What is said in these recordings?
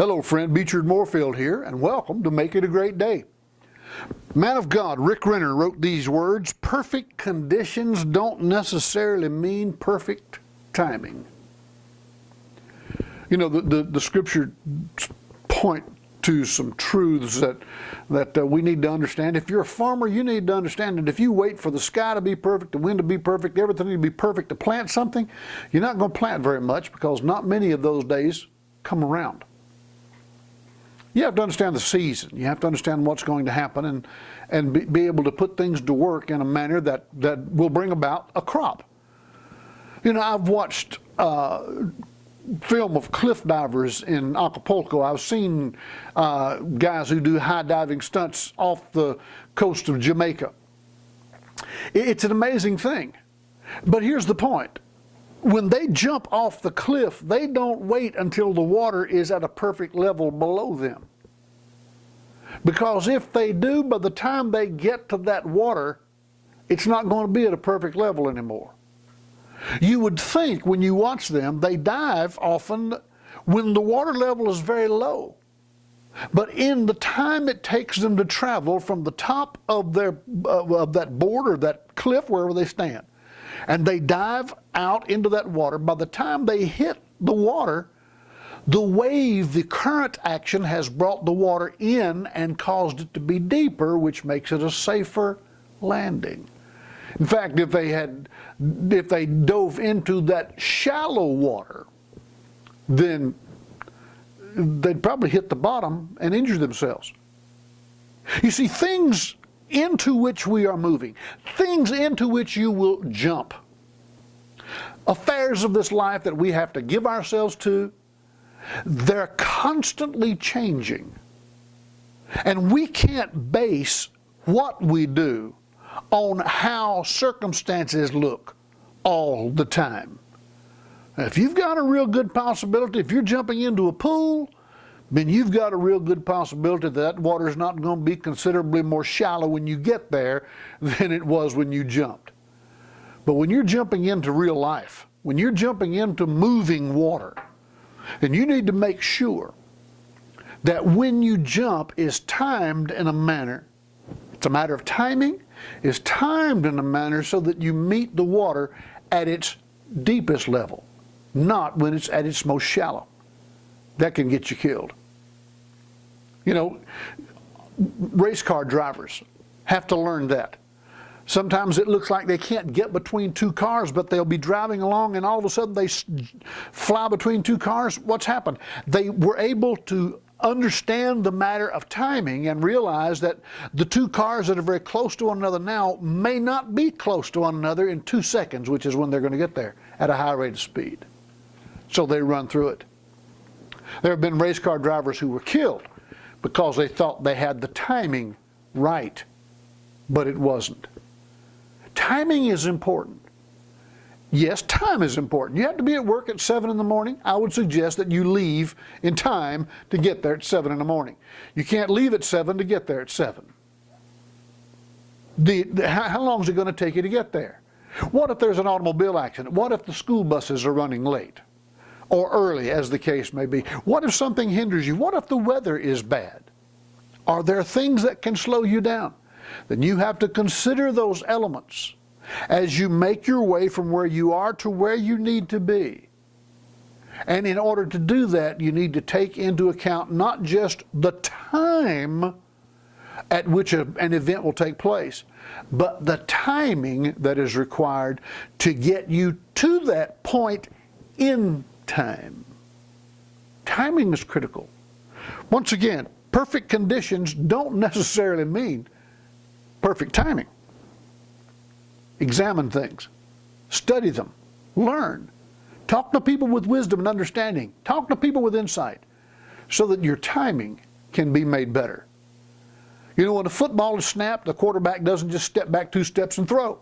Hello friend, Beechard Moorefield here, and welcome to Make It a Great Day. Man of God, Rick Renner, wrote these words: perfect conditions don't necessarily mean perfect timing. You know, the scripture point to some truths that we need to understand. If you're a farmer, you need to understand that if you wait for the sky to be perfect, the wind to be perfect, everything to be perfect to plant something, you're not going to plant very much, because not many of those days come around. You have to understand the season. You have to understand what's going to happen and be able to put things to work in a manner that will bring about a crop. You know, I've watched film of cliff divers in Acapulco. I've seen guys who do high diving stunts off the coast of Jamaica. It's an amazing thing. But here's the point. When they jump off the cliff, they don't wait until the water is at a perfect level below them. Because if they do, by the time they get to that water, it's not going to be at a perfect level anymore. You would think when you watch them, they dive often when the water level is very low. But in the time it takes them to travel from the top of that board or that cliff, wherever they stand, and they dive out into that water, by the time they hit the water, the wave, the current action has brought the water in and caused it to be deeper, which makes it a safer landing. In fact, if they dove into that shallow water, then they'd probably hit the bottom and injure themselves. You see, things into which we are moving, things into which you will jump, affairs of this life that we have to give ourselves to, they're constantly changing. And we can't base what we do on how circumstances look all the time. If you've got a real good possibility, if you're jumping into a pool, then you've got a real good possibility that water is not going to be considerably more shallow when you get there than it was when you jumped. But when you're jumping into real life, when you're jumping into moving water, then you need to make sure that when you jump is timed in a manner, it's a matter of timing, is timed in a manner so that you meet the water at its deepest level, not when it's at its most shallow. That can get you killed. You know, race car drivers have to learn that. Sometimes it looks like they can't get between two cars, but they'll be driving along and all of a sudden they fly between two cars. What's happened? They were able to understand the matter of timing and realize that the two cars that are very close to one another now may not be close to one another in 2 seconds, which is when they're going to get there at a high rate of speed. So they run through it. There have been race car drivers who were killed because they thought they had the timing right, but it wasn't. Timing is important. Yes, time is important. You have to be at work at 7 in the morning. I would suggest that you leave in time to get there at 7 in the morning. You can't leave at 7 to get there at 7. How long is it going to take you to get there? What if there's an automobile accident? What if the school buses are running late or early, as the case may be? What if something hinders you? What if the weather is bad? Are there things that can slow you down? Then you have to consider those elements as you make your way from where you are to where you need to be. And in order to do that, you need to take into account not just the time at which an event will take place, but the timing that is required to get you to that point in time. Timing is critical. Once again, perfect conditions don't necessarily mean perfect timing. Examine things, study them, learn. Talk to people with wisdom and understanding. Talk to people with insight so that your timing can be made better. You know, when a football is snapped, the quarterback doesn't just step back 2 steps and throw.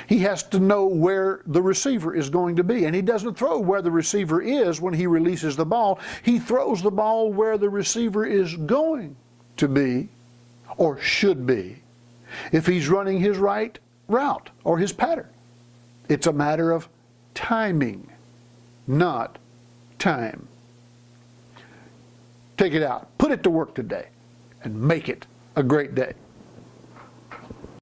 He has to know where the receiver is going to be, and he doesn't throw where the receiver is when he releases the ball. He throws the ball where the receiver is going to be or should be if he's running his right route or his pattern. It's a matter of timing, not time. Take it out. Put it to work today and make it a great day.